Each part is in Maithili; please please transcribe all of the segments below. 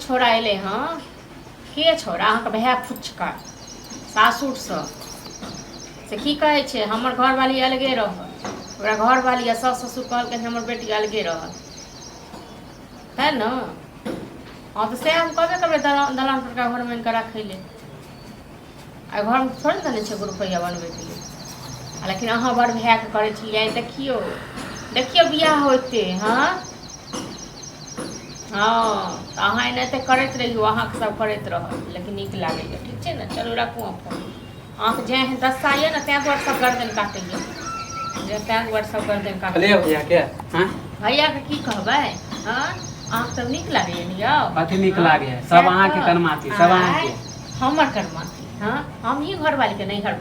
छोड़ा एले हाँ के छोड़ा अहाँके भैया फुचका सासुर से की कहै छै हमर घरवाली अलगे रहल ओकरा घरवाली आ सास ससुर कहलकै हमर बेटी अलगे रहल है न। हाँ तो सएह हम कहबे करबै दलान परका घरमे इनका रखै ले आ घरमे थोड़े देने छै 1 रुपैया बनबैके लिए लेकिन अहाँ बड़ भैयाके करै छलियै देखियौ देखियौ बियाह होइते हाँ हाँ तो अहाँ एनाहिते करैत रहियो अहाँके सब करैत रहब लेकिन नीक लागैए ठीक छै ने। चलू रखू अपन अहाँके जेहन दशा यऽ ने तैँ दुआरे सब गर्दन काटैए तैँ दुआरे सब गर्दन काटैए भैयाके की कहबै हाँ अहाँके सब नीक लागैए ने यौ कथी नीक लागैए सब अहाँके कर्माती सब अहाँके हमर कर्माती हाँ हम ही घरवाली के नहीं घर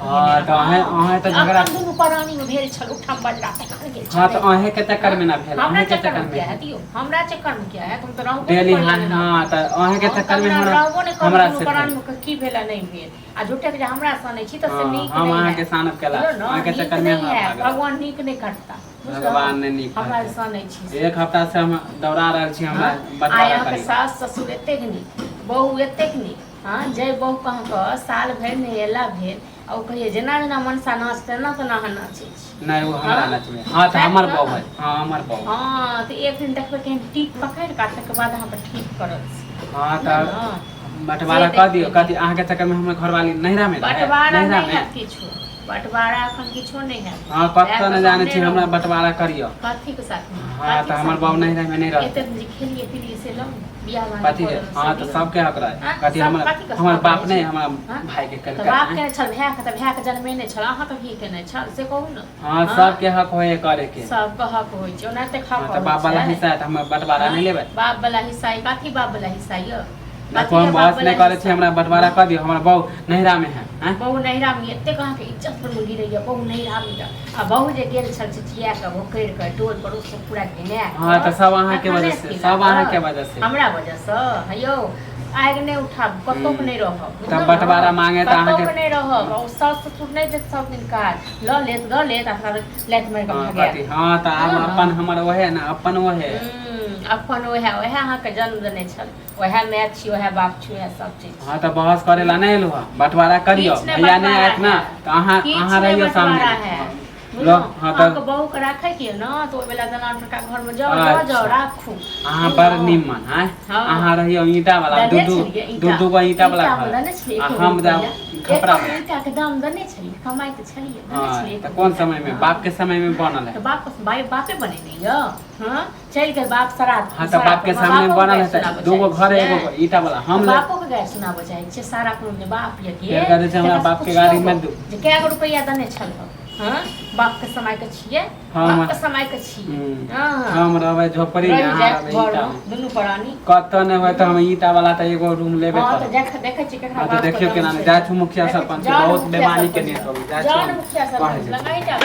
तो अहे तो झगड़ा दुनू परानी में भेल छल उठम बल्ला तक गेल हां तो अहे के चक्कर में ना भेल हमरा चक्कर में क्या है दियो हमरा चक्कर में क्या है तुम तो रहबो डेली हां तो अहे के चक्कर में हमरा से परानी में की भेला नहीं भेल आ झूठे के हमरा सने छी त से नीक हम अहाँ के सानब केला अहाँ के चक्कर में भगवान नीक नहीं करता भगवान ने नीक हमरा सने छी 1 हफ्ता से हम दौड़ा रहल छी हमरा बच्चा के सास ससुर एतेक नीक बहू एतेक नीक हाँ जय बहु कह साल भर नहीं एला भेल और कहिए जना जना मनसा नाचते ना तो ना नाचे नहीं वो हमरा नाचबे हां तो हमर बहु है हां हमर बहु हां तो एक दिन देखबे कि टीक पकड़ काटे के बाद अहाँ पर ठीक करत हां तो बंटवारा कर दियो कथि अहाँ के चक्कर में हमर घरवाली नहिरा में बंटवारा नहीं है किछु बंटवारा अखन किछो नहीं है हां कत न जाने छी हमरा बंटवारा करियो कथि के साथ हां तो हमर बहु नहिरा में नहीं रह एते खेलिए फिर से लो बियाह वाला कथि हां तो सब के हक रहे कथि हमर बाप नहीं हमरा भाई के कर बाप के छल भैया के जन्मे नहीं छल अहाँ तो भी के नहीं छल से कहू न हां सब के हक होए करे के सब के हक होय छै ओनाते खा तो बाप वाला हिस्सा त हम बंटवारा नहीं लेबै बाप वाला हिस्सा कथि बाप वाला हिस्सा य हम बस नहीं करे छी हमरा बंटवारा कर दियो हमरा बहु नहिरा में है हैं बहु नहिरा में एते कहां के इज्जत पर मुगी रही है बहु नहिरा में आ बहु जे गेल छल चिचिया के भोकर के टोल पर उससे पूरा घिने हां तो सब अहाँ के वजह से सब अहाँ के वजह से हमरा वजह से हयो आग नहीं उठा कतो के नहीं रहब तब बंटवारा मांगे त अहाँ के नहीं रहब और सास ससुर नहीं दे सब दिन काज ल लेत आ लेत में के भागे हां त अपन हमर ओहे ना अपन ओहे अपन ओहे अहाँ के जन्म देने छल ओहे माय छी ओहे बाप छी ओहे सब चीज हां त बहस करे ला नहीं एलो बंटवारा करियो भैया नहीं आत ना त अहाँ रहियो सामने लो हां त बहु के राखे के ना तो ओइ बेला दलान का घर में जाओ राखू अहाँ पर निमन है अहाँ रहियो ईटा वाला दू गो ईटा वाला हम जाओ खपरा ईटा के दाम दने छली कमाई त छली हां त कौन समय में बाप के समय में बनल है तो बापे बने नहीं य हां चल के बाप सरात हां त बाप के सामने बनल है दू गो घर एगो ईटा वाला हम बापो के गाय सुनाबो चाहे छे सारा कुल जे बाप ये के कहै छै हमरा बाप के गाड़ी में दू जे कै गो रुपया दने छल हां बाप के समय के छिए बाप के समय के छिए हां हम रहबै झोपड़ी में अहाँ रहबै दुनू प्राणी कत न होय त हम ईटा वाला त एगो रूम लेबे हां त देखे छी केकरा बाप देखियो केना जाय छु मुखिया सरपंच बहुत बेमानी के नेत हो जाय छु मुखिया सरपंच लगाई जा